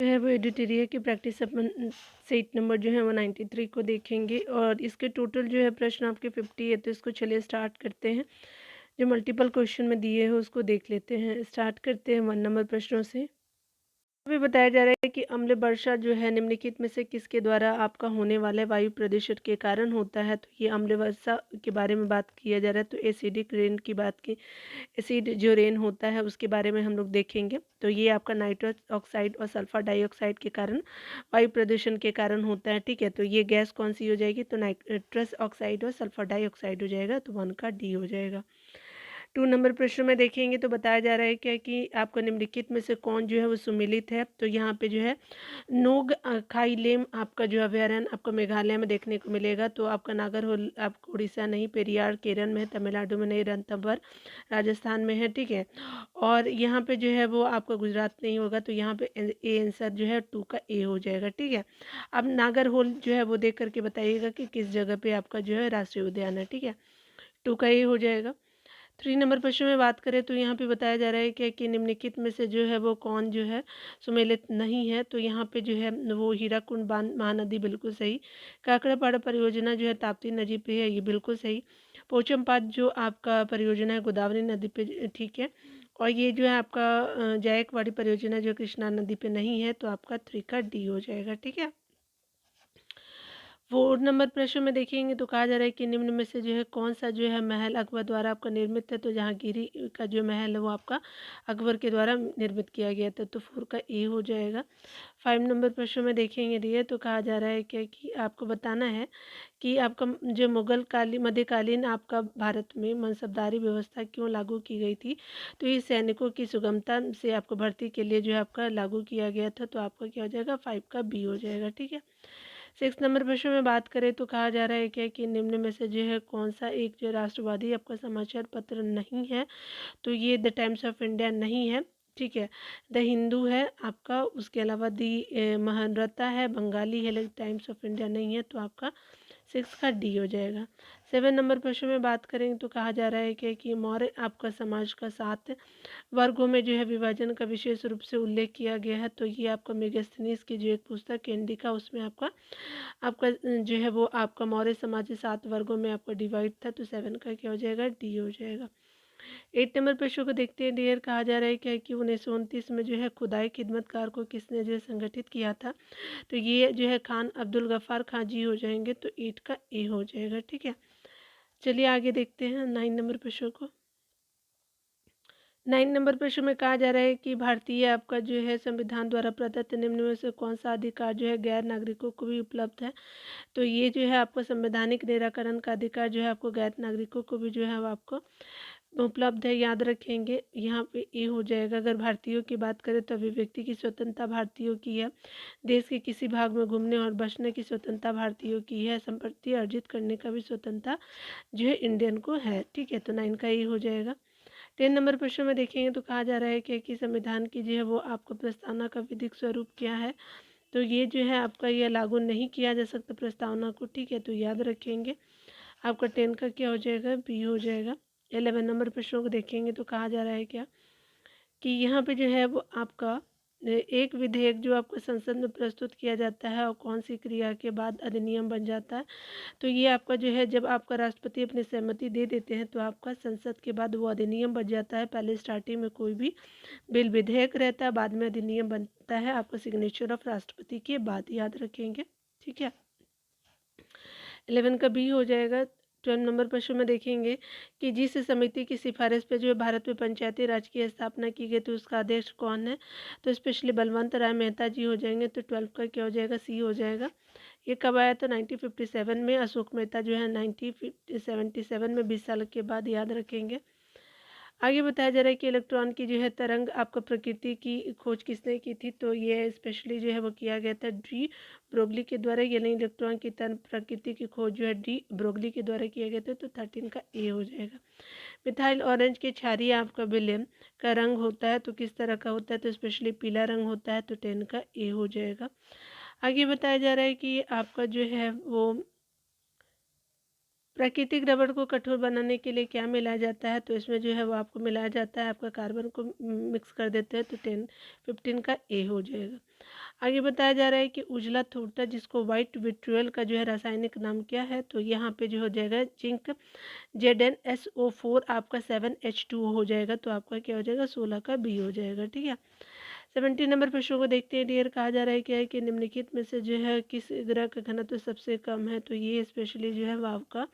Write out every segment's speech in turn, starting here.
जो है वो एडिटोरियल की प्रैक्टिस अपन सेट नंबर जो है वो 93 को देखेंगे और इसके टोटल जो है प्रश्न आपके 50 है। तो इसको चलिए स्टार्ट करते हैं। जो मल्टीपल क्वेश्चन में दिए हैं उसको देख लेते हैं। स्टार्ट करते हैं 1 नंबर प्रश्नों से। अभी बताया जा रहा है कि अम्ल वर्षा जो है निम्नलिखित में से किसके द्वारा आपका होने वाले वायु प्रदूषण के कारण होता है। तो ये अम्ल वर्षा के बारे में बात किया जा रहा है। तो एसिडिक रेन की बात की, एसिड जो रेन होता है उसके बारे में हम लोग देखेंगे। तो ये आपका नाइट्रस ऑक्साइड और सल्फर डाइऑक्साइड के कारण वायु प्रदूषण के कारण होता है। ठीक है, तो ये गैस कौन सी हो जाएगी, तो नाइट्रस ऑक्साइड और सल्फर डाइऑक्साइड हो जाएगा। तो 1 का डी हो जाएगा। 2 नंबर प्रश्न में देखेंगे तो बताया जा रहा है क्या कि आपको निम्नलिखित में से कौन जो है वो सुमेलित है। तो यहाँ पे जो है नोग खाइलेम आपका जो अभयारण्य आपको मेघालय में देखने को मिलेगा। तो आपका नागरहोल आपको उड़ीसा नहीं, पेरियार केरल में है, तमिलनाडु में नहीं, रणथंभौर राजस्थान में है। ठीक है, और यहाँ पे जो है वो आपका गुजरात नहीं होगा। तो यहाँ पे ए आंसर जो है 2 का ए हो जाएगा। ठीक है, अब नागरहोल जो है वो देख करके बताइएगा कि किस जगह पे आपका जो है राष्ट्रीय उद्यान है। ठीक है, 2 का ए हो जाएगा। 3 नंबर प्रश्न में बात करें तो यहाँ पे बताया जा रहा है कि निम्नलिखित में से जो है वो कौन जो है सुमेलित नहीं है। तो यहाँ पे जो है वो हीराकुंड बांध महानदी बिल्कुल सही। काकड़ापाड़ा परियोजना जो है ताप्ती नदी पे है, ये बिल्कुल सही। पोचमपाद जो आपका परियोजना है गोदावरी नदी पे, ठीक है। और ये जो है आपका जायकवाड़ी परियोजना जो कृष्णा नदी पे नहीं है। तो आपका 3 का डी हो जाएगा। ठीक है, 4 नंबर प्रश्न में देखेंगे तो कहा जा रहा है कि निम्न में से जो है कौन सा जो है महल अकबर द्वारा आपका निर्मित है। तो जहांगीरी का जो महल है वो आपका अकबर के द्वारा निर्मित किया गया था। तो 4 का ए हो जाएगा। 5 नंबर प्रश्न में देखेंगे दिए तो कहा जा रहा है क्या कि आपको बताना है कि आपका जो मुगल कालीन मध्यकालीन आपका भारत में मनसबदारी व्यवस्था क्यों लागू की गई थी। तो ये सैनिकों की सुगमता से आपको भर्ती के लिए जो है आपका लागू किया गया था। तो आपका क्या हो जाएगा, 5 का बी हो जाएगा। ठीक है, 6 नंबर प्रश्न में बात करें तो कहा जा रहा है क्या कि निम्न में से जो है कौन सा एक जो राष्ट्रवादी आपका समाचार पत्र नहीं है। तो ये द टाइम्स ऑफ इंडिया नहीं है। ठीक है, द हिंदू है आपका, उसके अलावा दी महानरता है, बंगाली है, लेकिन टाइम्स ऑफ इंडिया नहीं है। तो आपका 6 का डी हो जाएगा। 7 नंबर प्रश्न में बात करें तो कहा जा रहा है कि मौर्य आपका समाज का 7 वर्गों में जो है विभाजन का विशेष रूप से उल्लेख किया गया है। तो ये आपका मेगास्थनीज की जो एक पुस्तक इंडिका उसमें आपका आपका जो है वो आपका मौर्य समाज 7 वर्गों में आपका डिवाइड था। तो 7 का क्या हो जाएगा, डी हो जाएगा। 8 नंबर प्रश्न को देखते हैं। डियर कहा जा रहा है क्या कि 1929 में जो है खुदाई खिदमतकार को किसने जो है संगठित किया था। तो ये जो है खान अब्दुल गफ्फार खां जी हो जाएंगे। तो 8 का ए हो जाएगा। ठीक है, चलिए आगे देखते हैं 9 नंबर प्रश्न को। 9 नंबर प्रश्न में कहा जा रहा है कि भारतीय आपका जो है संविधान द्वारा प्रदत्त निम्न में से कौन सा अधिकार जो है गैर नागरिकों को भी उपलब्ध है। तो ये जो है आपको संवैधानिक निराकरण का अधिकार जो है आपको गैर नागरिकों को भी जो है वो आपको उपलब्ध है। याद रखेंगे यहाँ पे ए हो जाएगा। अगर भारतीयों की बात करें तो अभिव्यक्ति की स्वतंत्रता भारतीयों की है। देश के किसी भाग में घूमने और बसने की स्वतंत्रता भारतीयों की है। संपत्ति अर्जित करने का भी स्वतंत्रता जो है इंडियन को है। ठीक है, तो 9 का ए हो जाएगा। 10 नंबर प्रश्न में देखेंगे तो कहा जा रहा है कि संविधान की जो है वो आपको प्रस्तावना का विधिक स्वरूप क्या है। तो ये जो है आपका ये लागू नहीं किया जा सकता प्रस्तावना को। ठीक है, तो याद रखेंगे आपका 10 का क्या हो जाएगा, बी हो जाएगा। 11 नंबर प्रश्नों को देखेंगे तो कहा जा रहा है क्या कि यहाँ पे जो है वो आपका एक विधेयक जो आपको संसद में प्रस्तुत किया जाता है और कौन सी क्रिया के बाद अधिनियम बन जाता है। तो ये आपका जो है जब आपका राष्ट्रपति अपनी सहमति दे देते हैं तो आपका संसद के बाद वो अधिनियम बन जाता है। पहले स्टार्टिंग में कोई भी बिल विधेयक रहता है, बाद में अधिनियम बनता है आपका सिग्नेचर ऑफ राष्ट्रपति के बाद। याद रखेंगे। ठीक है, 11 का बी हो जाएगा। 12 नंबर प्रश्न में देखेंगे कि जिस समिति की सिफारिश पे जो है भारत में पंचायती राज की स्थापना की गई तो उसका अध्यक्ष कौन है। तो स्पेशली बलवंत राय मेहता जी हो जाएंगे। तो 12 का क्या हो जाएगा, सी हो जाएगा। ये कब आया था, 1957 में। अशोक मेहता जो है 1977 में, 20 साल के बाद। याद रखेंगे। आगे बताया जा रहा है कि इलेक्ट्रॉन की जो है तरंग आपका प्रकृति की खोज किसने की थी। तो ये स्पेशली जो है वो किया गया था डी ब्रोगली के द्वारा। यानी इलेक्ट्रॉन की तरंग प्रकृति की खोज जो है डी ब्रोगली के द्वारा किया गया था। तो 13 का ए हो जाएगा। मिथाइल ऑरेंज के क्षारीय आपका विलयन का रंग होता है तो किस तरह का होता है। तो स्पेशली पीला रंग होता है। तो 10 का ए हो जाएगा। आगे बताया जा रहा है कि आपका जो है वो प्राकृतिक रबड़ को कठोर बनाने के लिए क्या मिलाया जाता है। तो इसमें जो है वो आपको मिलाया जाता है आपका कार्बन को मिक्स कर देते हैं। तो 15 का ए हो जाएगा। आगे बताया जा रहा है कि उजला थोटा जिसको व्हाइट विट्रियल का जो है रासायनिक नाम क्या है, तो यहाँ पे जो हो जाएगा जिंक ZnSO4 आपका 7H2O हो जाएगा, तो आपका क्या हो जाएगा 16 का बी हो जाएगा। ठीक है, 17 नंबर प्रश्न को देखते हैं। डियर कहा जा रहा है क्या है कि निम्नलिखित में से जो है किस ग्रह का घनत्व सबसे कम है, तो ये स्पेशली जो है वो आपका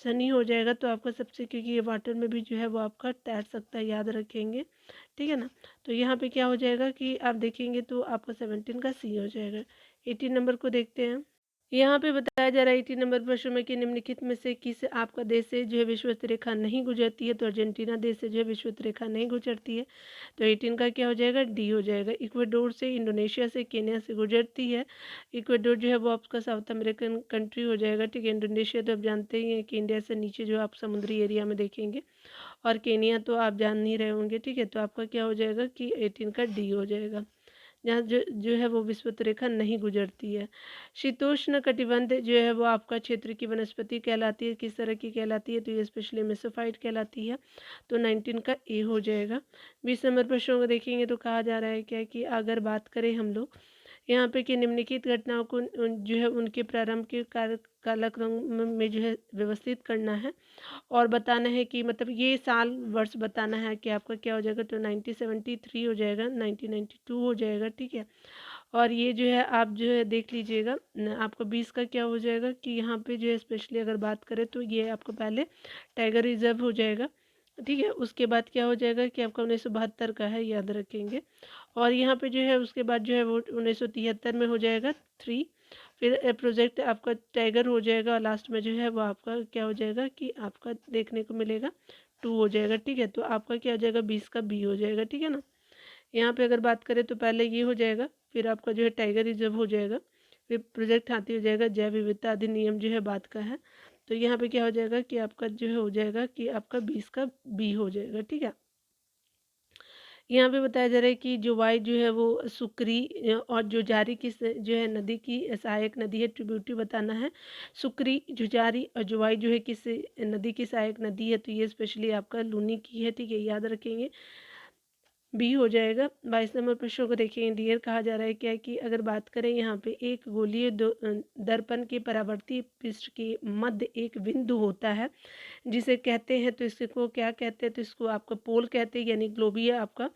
शनि हो जाएगा। तो आपका सबसे, क्योंकि ये वाटर में भी जो है वो आपका तैर सकता है, याद रखेंगे। ठीक है ना, तो यहाँ पे क्या हो जाएगा कि आप देखेंगे तो आपका 17 का सी हो जाएगा। 18 नंबर को देखते हैं। यहाँ पे बताया जा रहा है 18 नंबर प्रश्न में कि निम्नलिखित में से किस आपका देश से जो है विषुवत रेखा नहीं गुजरती है, तो अर्जेंटीना देश से जो है विषुवत रेखा नहीं गुजरती है, तो 18 का क्या हो जाएगा डी हो जाएगा। इक्वाडोर से, इंडोनेशिया से, केन्या से गुजरती है। इक्वाडोर जो है वो आपका साउथ अमेरिकन कंट्री हो जाएगा। ठीक है, इंडोनेशिया तो आप जानते ही हैं कि इंडिया से नीचे जो आप समुद्री एरिया में देखेंगे, और केन्या तो आप जान नहीं रहे होंगे। ठीक है, तो आपका क्या हो जाएगा कि 18 का डी हो जाएगा, जहाँ जो है वो विषुवत रेखा नहीं गुजरती है। शीतोष्ण कटिबंध जो है वो आपका क्षेत्र की वनस्पति कहलाती है, किस तरह की कहलाती है, तो ये स्पेशली मेसोफाइट कहलाती है, तो 19 का ए हो जाएगा। 20 नंबर प्रश्नों को देखेंगे तो कहा जा रहा है क्या कि अगर बात करें हम लोग यहाँ पे कि निम्नलिखित घटनाओं को जो है उनके प्रारंभ के कालक्रम में जो है व्यवस्थित करना है, और बताना है कि मतलब ये साल वर्ष बताना है कि आपका क्या हो जाएगा, तो 1973 हो जाएगा, 1992 हो जाएगा। ठीक है, और ये जो है आप जो है देख लीजिएगा आपको 20 का क्या हो जाएगा कि यहाँ पे जो है स्पेशली अगर बात करें तो ये आपको पहले टाइगर रिजर्व हो जाएगा। ठीक है, उसके बाद क्या हो जाएगा कि आपका 1972 का है, याद रखेंगे। और यहाँ पे जो है उसके बाद जो है वो 1973 में हो जाएगा 3, फिर प्रोजेक्ट आपका टाइगर हो जाएगा, और लास्ट में जो है वो आपका क्या हो जाएगा कि आपका देखने को मिलेगा 2 हो जाएगा। ठीक है, तो आपका क्या हो जाएगा 20 का बी हो जाएगा। ठीक है ना, यहाँ पे अगर बात करें तो पहले ये हो जाएगा, फिर आपका जो है टाइगर रिजर्व हो जाएगा, फिर प्रोजेक्ट हाथी हो जाएगा, जैव विविधता अधिनियम जो है बात का है, तो यहाँ पे क्या हो जाएगा कि आपका जो है हो जाएगा कि आपका 20 का बी हो जाएगा। ठीक है, यहाँ पे बताया जा रहा है कि जोवाई जो है वो सुक्री और जुजारी किस जो है नदी की सहायक नदी है, ट्रिब्यूटरी बताना है। सुक्री, जुजारी और जोवाई जो है किस नदी की सहायक नदी है, तो ये स्पेशली आपका लूनी की है। ठीक है, याद रखेंगे, बी हो जाएगा। 22 नंबर प्रश्न को देखेंगे। डियर कहा जा रहा है क्या कि अगर बात करें यहाँ पे एक गोलीय दर्पण के परावर्ती पृष्ठ के मध्य एक बिंदु होता है जिसे कहते हैं, तो इसको क्या कहते हैं, तो इसको आपका पोल कहते हैं, यानी ग्लोबीय आपका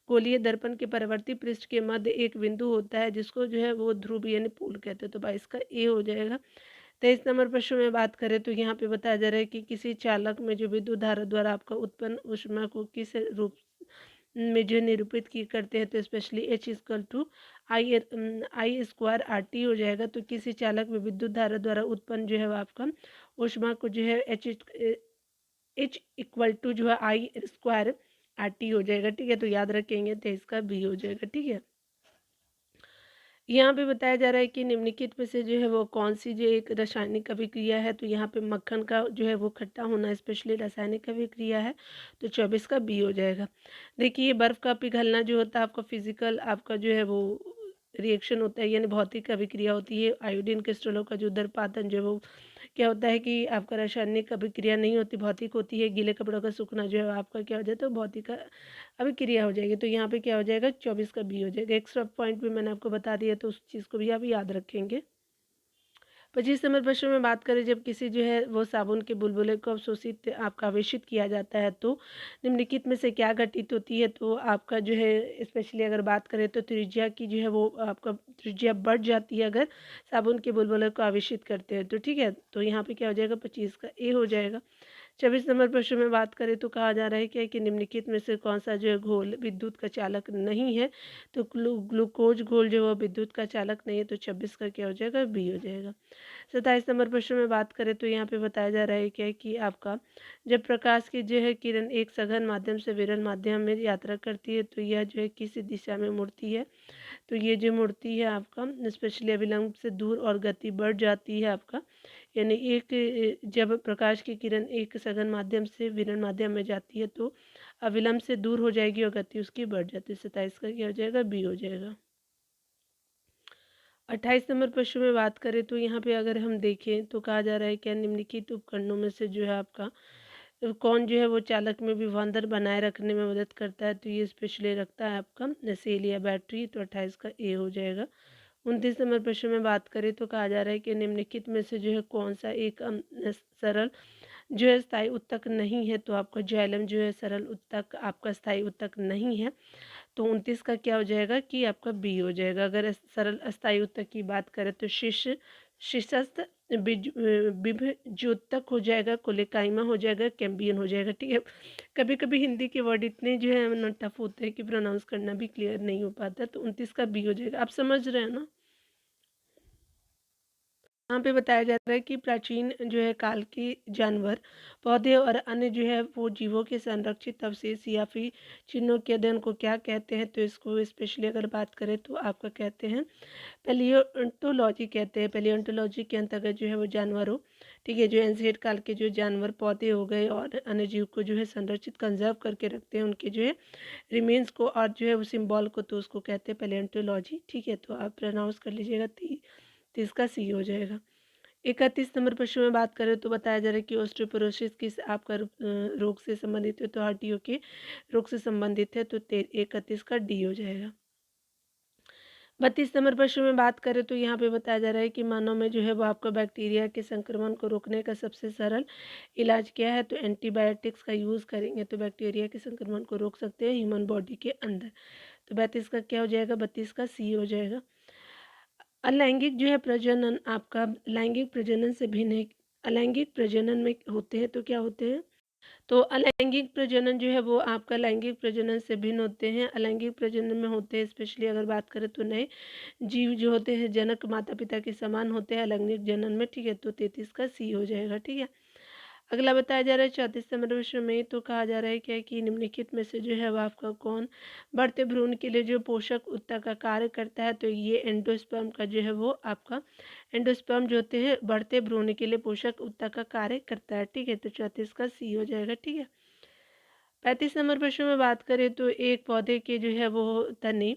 गोलीय दर्पण के परावर्ती पृष्ठ के मध्य एक बिंदु होता है जिसको जो है वो ध्रुव यानी पोल कहते हैं, तो 22 का ए हो जाएगा। 23 नंबर प्रश्न में बात करें तो यहाँ पे बताया जा रहा है कि किसी चालक में जो विद्युत धारा द्वारा आपका उत्पन्न ऊष्मा को किस रूप में जो निरूपित की करते हैं, तो स्पेशली H=I² हो जाएगा। तो किसी चालक में विद्युत धारा द्वारा उत्पन्न जो है वो आपका ऊष्मा को जो है H= जो है I² हो जाएगा। ठीक है, तो याद रखेंगे, तो इसका बी हो जाएगा। ठीक है, यहाँ पे बताया जा रहा है कि निम्नलिखित में से जो है वो कौन सी जो एक रासायनिक अभिक्रिया है, तो यहाँ पे मक्खन का जो है वो खट्टा होना स्पेशली रासायनिक अभिक्रिया है, तो 24 का बी हो जाएगा। देखिए, बर्फ़ का पिघलना जो होता है आपका फिजिकल आपका जो है वो रिएक्शन होता है, यानी भौतिक अभिक्रिया होती है। आयोडीन क्रिस्टलों का जो दरपातन जो है वो क्या होता है कि आपका रासायनिक अभिक्रिया नहीं होती, भौतिक होती है। गीले कपड़ों का सूखना जो है आपका क्या हो जाता है, भौतिक अभिक्रिया हो जाएगी। तो यहाँ पे क्या हो जाएगा 24 का बी हो जाएगा। एक्स्ट्रा पॉइंट भी मैंने आपको बता दिया, तो उस चीज़ को भी आप याद रखेंगे। 25 नंबर प्रश्न में बात करें, जब किसी जो है वो साबुन के बुलबुले को अवशोषित आपका आवेशित किया जाता है तो निम्नलिखित में से क्या घटित होती है, तो आपका जो है स्पेशली अगर बात करें तो त्रिज्या की जो है वो आपका त्रिज्या बढ़ जाती है अगर साबुन के बुलबुले को आवेशित करते हैं, तो ठीक है, तो यहाँ पे क्या हो जाएगा 25 का ए हो जाएगा। 26 नंबर प्रश्न में बात करें तो कहा जा रहा है क्या कि निम्नलिखित में से कौन सा जो है घोल विद्युत का चालक नहीं है, तो ग्लूकोज घोल जो है विद्युत का चालक नहीं है, तो 26 का क्या हो जाएगा बी हो जाएगा। 27 नंबर प्रश्न में बात करें तो यहाँ पे बताया जा रहा है क्या कि आपका जब प्रकाश की जो है किरण एक सघन माध्यम से विरल माध्यम में यात्रा करती है, तो यह जो है किस दिशा में मुड़ती है, तो ये जो मुड़ती है आपका स्पेशली अविलंब से दूर और गति बढ़ जाती है आपका, यानी जब प्रकाश की किरण एक सघन माध्यम से विरल माध्यम में जाती है तो अविलंब से दूर हो जाएगी और गति उसकी बढ़ जाती है। 27 का क्या हो जाएगा बी हो जाएगा। 28 नंबर प्रश्न में बात करें तो यहाँ पे अगर हम देखें तो कहा जा रहा है क्या निम्नलिखित उपकरणों में से जो है आपका कौन जो है वो चालक में विभवांतर बनाए रखने में मदद करता है, तो ये स्पेशली रखता है आपका सेल या बैटरी, तो 28 का ए हो जाएगा। 29 नंबर प्रश्न में बात करें तो कहा जा रहा है कि निम्नलिखित में से जो है कौन सा एक सरल जो है स्थायी उत्तक नहीं है। तो आपका जाइलम जो है सरल उत्तक आपका स्थायी उत्तक नहीं है। तो 29 का क्या हो जाएगा कि आपका बी हो जाएगा। अगर सरल अस्थायी उत्तक की बात करें तो शिष्य शीर्षस्थ विभज्योतक हो जाएगा, कोलेकाइमा हो जाएगा, कैम्बियन हो जाएगा। ठीक है, कभी कभी हिंदी के वर्ड इतने जो है टफ होते हैं कि प्रोनाउंस करना भी क्लियर नहीं हो पाता। तो 29 का बी हो जाएगा। आप समझ रहे हैं ना। यहाँ पे बताया जाता है कि प्राचीन जो है काल के जानवर, पौधे और अन्य जो है वो जीवों के संरक्षित अवशेष या फिर चिन्हों के अध्ययन को क्या कहते हैं। तो इसको स्पेशली अगर बात करें तो आपका कहते हैं पैलियोंटोलॉजी कहते हैं। पैलियोंटोलॉजी के अंतर्गत जो है वो जानवरों, ठीक है, जो एंशिएंट काल के जो जानवर, पौधे हो गए और अन्य जीव को जो है संरक्षित कंजर्व करके रखते हैं, उनके जो है रिमेन्स को और जो है वो सिम्बॉल को, तो उसको कहते हैं पैलियोंटोलॉजी। ठीक है, तो आप प्रोनाउंस कर लीजिएगा। 30 का सी हो जाएगा। 31 नंबर प्रश्न में बात करें तो बताया जा रहा है कि ऑस्टियोपोरोसिस किस आपका रोग से संबंधित है। तो हड्डियों के रोग से संबंधित है। तो 31 का डी हो जाएगा। 32 नंबर प्रश्न में बात करें तो यहाँ पे बताया जा रहा है कि मानव में जो है वो आपका बैक्टीरिया के संक्रमण को रोकने का सबसे सरल इलाज क्या है। तो एंटीबायोटिक्स का यूज़ करेंगे तो बैक्टीरिया के संक्रमण को रोक सकते हैं ह्यूमन बॉडी के अंदर। तो 32 का क्या हो जाएगा, 32 का सी हो जाएगा। अलैंगिक जो है प्रजनन आपका लैंगिक प्रजनन से भिन्न है। अलैंगिक प्रजनन में होते हैं तो क्या होते हैं। तो अलैंगिक प्रजनन जो है वो आपका लैंगिक प्रजनन से भिन्न होते हैं। अलैंगिक प्रजनन में होते हैं स्पेशली अगर बात करें तो नए जीव जो होते हैं जनक माता पिता के समान होते हैं अलैंगिक जनन में। ठीक है, तो 33 का सी हो जाएगा। ठीक है, अगला बताया जा रहा है 34 नंबर प्रश्न में। तो कहा जा रहा है क्या कि निम्नलिखित में से जो है वो आपका कौन बढ़ते भ्रूण के लिए जो पोषक उत्तक का कार्य करता है। तो ये एंडोस्पर्म का जो है वो आपका एंडोस्पर्म जो होते हैं बढ़ते भ्रूण के लिए पोषक उत्तक का कार्य करता है। ठीक है, तो 34 का सी हो जाएगा। ठीक है, 35 नंबर प्रश्न में बात करें तो एक पौधे के जो है वो तने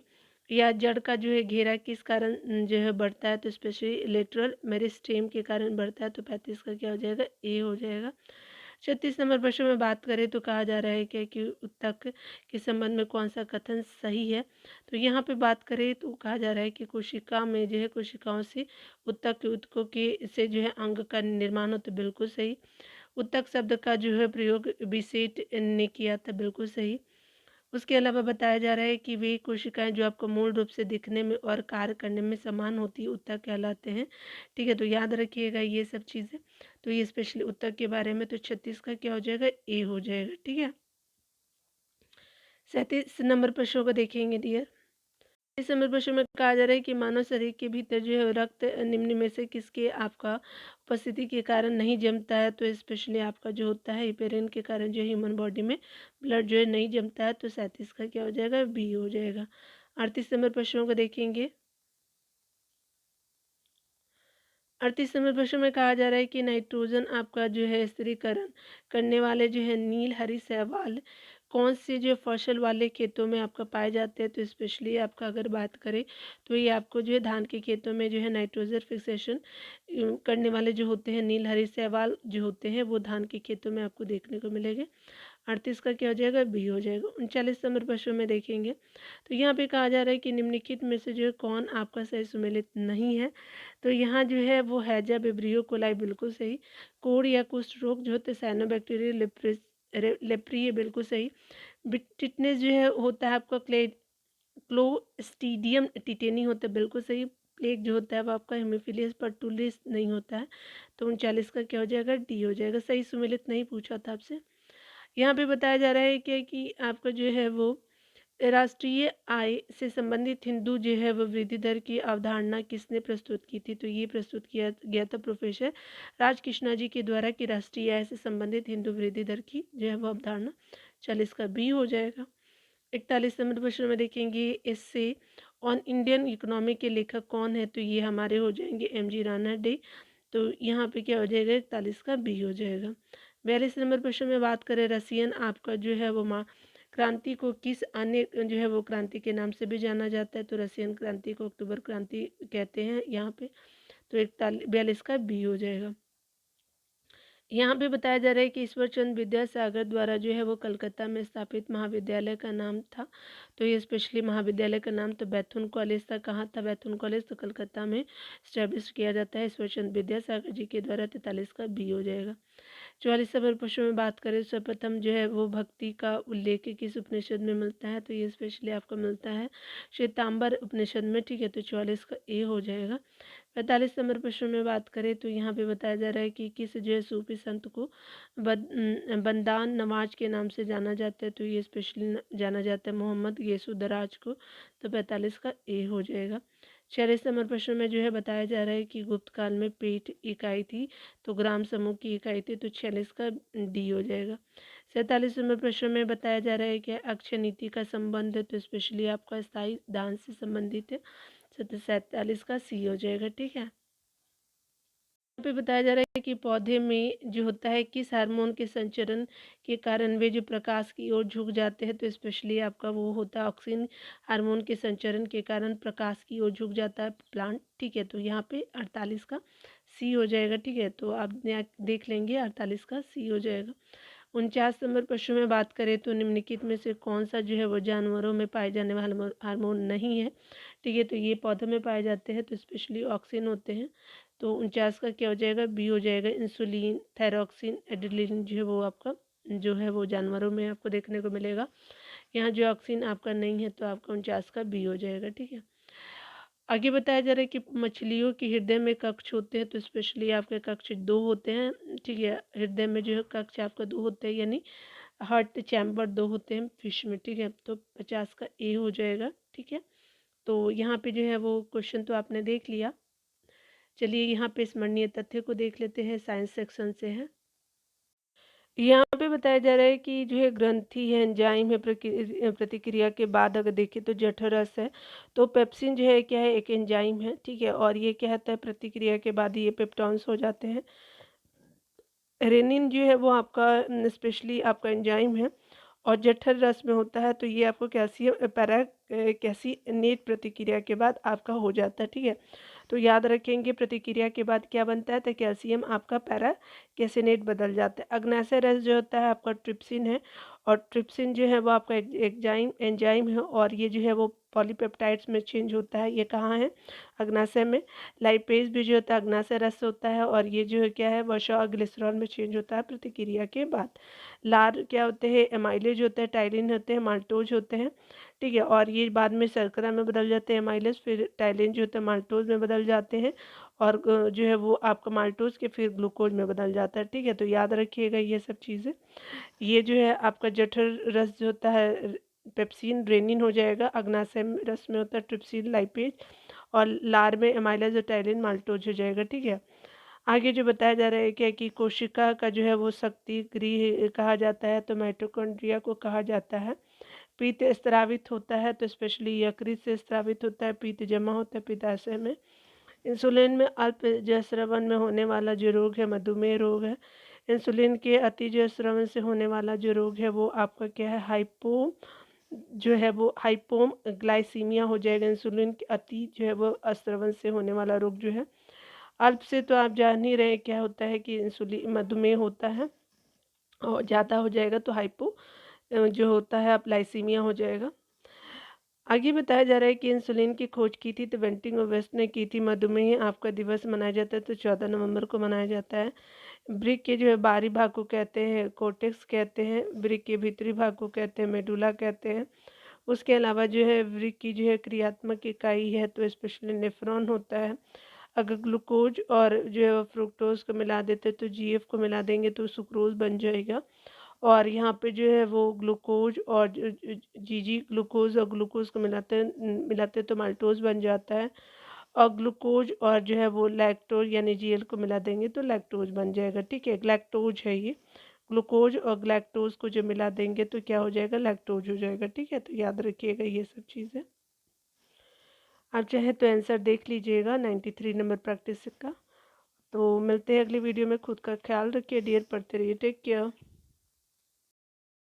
या जड़ का जो है घेरा किस कारण जो है बढ़ता है। तो स्पेशली लेटरल मेरिस्टेम के कारण बढ़ता है। तो 35 का क्या हो जाएगा, ए हो जाएगा। 36 नंबर प्रश्न में बात करें तो कहा जा रहा है क्या कि उत्तक के संबंध में कौन सा कथन सही है। तो यहाँ पे बात करें तो कहा जा रहा है कि कोशिका में जो है कोशिकाओं से उत्तक के उत्तकों के से जो है अंग का निर्माण होता है, बिल्कुल सही। उत्तक शब्द का जो है प्रयोग बिसेट ने किया था, बिल्कुल सही। उसके अलावा बताया जा रहा है कि वे कोशिकाएं जो आपको मूल रूप से दिखने में और कार्य करने में समान होती है उत्तक कहलाते हैं। ठीक है, तो याद रखिएगा ये सब चीज़ें। तो ये स्पेशली उत्तक के बारे में। तो 36 का क्या हो जाएगा, ए हो जाएगा। ठीक है, 37 नंबर प्रश्नों को देखेंगे डियर। इस नंबर प्रश्न में कहा जा रहा है कि मानव शरीर के भीतर जो है रक्त निम्न में से किसके आपका उपस्थिति के कारण नहीं जमता है। तो स्पेशली आपका जो होता है हिपेरिन के कारण जो ह्यूमन बॉडी में ब्लड जो है नहीं जमता है। तो 37 का क्या हो जाएगा, बी हो जाएगा। 38 नंबर प्रश्नों को देखेंगे। 38 नंबर प्रश्न में कहा जा रहा है कि नाइट्रोजन आपका जो है स्थिरीकरण करने वाले जो है नील हरी शैवाल कौन से जो फसल वाले खेतों में आपका पाए जाते हैं। तो स्पेशली आपका अगर बात करें तो ये आपको जो है धान के खेतों में जो है नाइट्रोजन फिक्सेशन करने वाले जो होते हैं नील हरी शैवाल जो होते हैं वो धान के खेतों में आपको देखने को मिलेंगे। 38 का क्या हो जाएगा, बी हो जाएगा। 39 नंबर प्रश्न में देखेंगे तो यहाँ पे कहा जा रहा है कि निम्नलिखित में से जो है कौन आपका सही सुमेलित नहीं है। तो यहाँ जो है वो हैजा विब्रियो कोलाई, बिल्कुल सही। कोढ़ या कुष्ठ रोग जो होते हैं साइनोबैक्टीरियल लेप्री, ये बिल्कुल सही। टिटनेस जो है होता है आपका क्लोस्टीडियम टिटेनी होता है, बिल्कुल सही। प्लेग जो होता है वो आपका हेमोफिलियस पर्टुलिस नहीं होता है। तो 39 का क्या हो जाएगा, डी हो जाएगा। सही सुमेलित नहीं पूछा था आपसे। यहाँ पे बताया जा रहा है कि आपका जो है वो राष्ट्रीय आय से संबंधित हिंदू जो है वो वृद्धि दर की अवधारणा किसने प्रस्तुत की थी। तो ये प्रस्तुत किया गया था प्रोफेसर राजकृष्णा जी के द्वारा कि राष्ट्रीय आय से संबंधित हिंदू वृद्धि दर की जो है वो अवधारणा। 40 का बी हो जाएगा। 41 नंबर प्रश्न में देखेंगे इससे ऑन इंडियन इकोनॉमी के लेखक कौन है। तो ये हमारे हो जाएंगे एम.जी. राणा डे। तो यहाँ पे क्या हो जाएगा, 41 का बी हो जाएगा। 42 नंबर प्रश्न में बात करें रसियन आपका जो है वो माँ क्रांति को किस अन्य जो है वो क्रांति के नाम से भी जाना जाता है। तो रसियन क्रांति को अक्टूबर क्रांति कहते हैं यहाँ पे। तो 42 का बी हो जाएगा। यहाँ पे बताया जा रहा है कि ईश्वर चंद्र विद्यासागर द्वारा जो है वो कलकत्ता में स्थापित महाविद्यालय का नाम था। तो ये स्पेशली महाविद्यालय का नाम तो बैथुन कॉलेज था। कहाँ था बैथुन कॉलेज? तो कलकत्ता में इस्टेब्लिश किया जाता है ईश्वर चंद्र विद्यासागर जी के द्वारा। 43 का बी हो जाएगा। 44 नंबर प्रश्न में बात करें, सर्वप्रथम जो है वो भक्ति का उल्लेख किस उपनिषद में मिलता है? तो ये स्पेशली आपको मिलता है श्वेतांबर उपनिषद में। ठीक है, तो 44 का ए हो जाएगा। 45 नंबर प्रश्न में बात करें तो यहाँ पे बताया जा रहा है कि किस जो है सूफी संत को बंदान नवाज के नाम से जाना जाता है? तो ये स्पेशली जाना जाता है मोहम्मद येसु दराज को। तो 45 का ए हो जाएगा। 46 नंबर प्रश्न में जो है बताया जा रहा है कि गुप्त काल में पेट इकाई थी, तो ग्राम समूह की इकाई थी। तो 46 का डी हो जाएगा। 47 नंबर प्रश्न में बताया जा रहा है कि अक्षय नीति का संबंध है, तो स्पेशली आपका स्थायी दान से संबंधित है। 47 का सी हो जाएगा। ठीक है, यहाँ पे बताया जा रहा है कि पौधे में जो होता है किस हार्मोन के संचरण के कारण वे जो प्रकाश की ओर झुक जाते हैं? तो स्पेशली आपका वो होता है ऑक्सिन हार्मोन के संचरण के कारण प्रकाश की ओर झुक जाता है प्लांट। ठीक है, तो यहाँ पे 48 का सी हो जाएगा। ठीक है, तो आप देख लेंगे 48 का सी हो जाएगा। 49 नंबर प्रश्न में बात करें तो निम्नलिखित में से कौन सा जो है वो जानवरों में पाए जाने वाला हार्मोन नहीं है? ठीक है, तो ये पौधों में पाए जाते हैं, तो स्पेशली ऑक्सिन होते हैं। तो 49 का क्या हो जाएगा? बी हो जाएगा। इंसुलिन, थायरॉक्सिन, एड्रेनलिन जो है वो आपका जो है वो जानवरों में आपको देखने को मिलेगा। यहाँ जो ऑक्सिन आपका नहीं है, तो आपका 49 का बी हो जाएगा। ठीक है, आगे बताया जा रहा है कि मछलियों के हृदय में कक्ष होते हैं, तो स्पेशली आपके कक्ष दो होते हैं। ठीक है, हृदय में जो है कक्ष आपका दो होते हैं, यानी हार्ट चैम्बर दो होते हैं फिश में। ठीक है, तो 50 का ए हो जाएगा। ठीक है, तो यहाँ पे जो है वो क्वेश्चन तो आपने देख लिया। चलिए यहाँ पे स्मरणीय तथ्य को देख लेते हैं, साइंस सेक्शन से है। यहाँ पे बताया जा रहा है कि जो है ग्रंथि है, एंजाइम है, प्रतिक्रिया के बाद अगर देखें तो जठरस है। तो पेप्सिन जो है क्या है? एक एंजाइम है। ठीक है, और ये क्या होता है? प्रतिक्रिया के बाद ये पेप्टॉन्स हो जाते हैं। रेनिन जो है वो आपका स्पेशली आपका एंजाइम है और जठर रस में होता है। तो ये आपको कैल्शियम पैरा कैसिनेट प्रतिक्रिया के बाद आपका हो जाता है। ठीक है, तो याद रखेंगे प्रतिक्रिया के बाद क्या बनता है? तो कैल्शियम आपका पैरा कैसिनेट बदल जाता है। अग्नाशय रस जो होता है आपका ट्रिप्सिन है, और ट्रिप्सिन जो है वो आपका एंजाइम एंजाइम है, और ये जो है वो पॉलीपेप्टाइड्स में चेंज होता है। ये कहाँ है? अग्नाशय में। लाइपेज भी जो होता है अग्नाशय रस होता है, और ये जो है क्या है? वसा और ग्लिसरॉल में चेंज होता है प्रतिक्रिया के बाद। लार क्या होते हैं? एमाइलेज होते हैं, टाइलिन होते हैं, माल्टोज होते हैं। ठीक है, और ये बाद में शर्करा में बदल जाते हैं एमाइलेज, फिर टाइलिन जो होता है माल्टोज में बदल जाते हैं, और जो है वो आपका माल्टोज के फिर ग्लूकोज में बदल जाता है। ठीक है, तो याद रखिएगा ये सब चीज़ें। ये जो है आपका जठर रस जो होता है पेप्सिन रेनिन हो जाएगा। अग्नाशय रस में होता है ट्रिप्सिन लाइपेज, और लार में एमाइलेज और टाइलिन माल्टोज हो जाएगा। ठीक है, आगे जो बताया जा रहा है क्या कि कोशिका का जो है वो शक्ति गृह कहा जाता है, तो माइटोकॉन्ड्रिया को कहा जाता है। पित्त स्रावित होता है, तो स्पेशली यकृत से स्रावित होता है, पित्त जमा होता है पित्ताशय में। इंसुलिन में अल्प जयस्रवन में होने वाला जो रोग है मधुमेह रोग है। इंसुलिन के अति जयस्रवन से होने वाला जो रोग है वो आपका क्या है? हाइपो जो है वो हाइपोम ग्लाइसीमिया हो जाएगा। इंसुलिन के अति जो है वो अस्रवन से होने वाला रोग जो है। अल्प से तो आप जान ही रहे क्या होता है कि इंसुलिन मधुमेह होता है, और ज़्यादा हो जाएगा तो हाइपो जो होता है आप लाइसीमिया हो जाएगा। आगे बताया जा रहा है कि इंसुलिन की खोज की थी तो बेंटिंग और वेस्ट ने की थी। मधुमेह आपका दिवस मनाया जाता है तो 14 नवंबर को मनाया जाता है। ब्रिक के जो है बाहरी भाग को कहते हैं कोर्टेक्स कहते हैं, ब्रिक के भीतरी भाग को कहते हैं मेडुला कहते हैं। उसके अलावा जो है ब्रिक की जो है क्रियात्मक इकाई है तो स्पेशली नेफ्रॉन होता है। अगर ग्लूकोज और जो है फ्रुक्टोज को मिला देते तो जीएफ को मिला देंगे तो सुक्रोज बन जाएगा। और यहाँ पे जो है वो ग्लूकोज और जी ग्लूकोज और ग्लूकोज को मिलाते तो माल्टोज बन जाता है। और ग्लूकोज और जो है वो लैक्टोज यानी जीएल को मिला देंगे तो लैक्टोज बन जाएगा। ठीक है, लैक्टोज है ये। ग्लूकोज और लैक्टोज को जो मिला देंगे तो क्या हो जाएगा? लैक्टोज हो जाएगा। ठीक है, तो याद रखिएगा ये सब चीज़ें। आप चाहे तो आंसर देख लीजिएगा 93 नंबर प्रैक्टिस का। तो मिलते हैं अगली वीडियो में। खुद का ख्याल रखिए डियर, पढ़ते रहिए। Take care.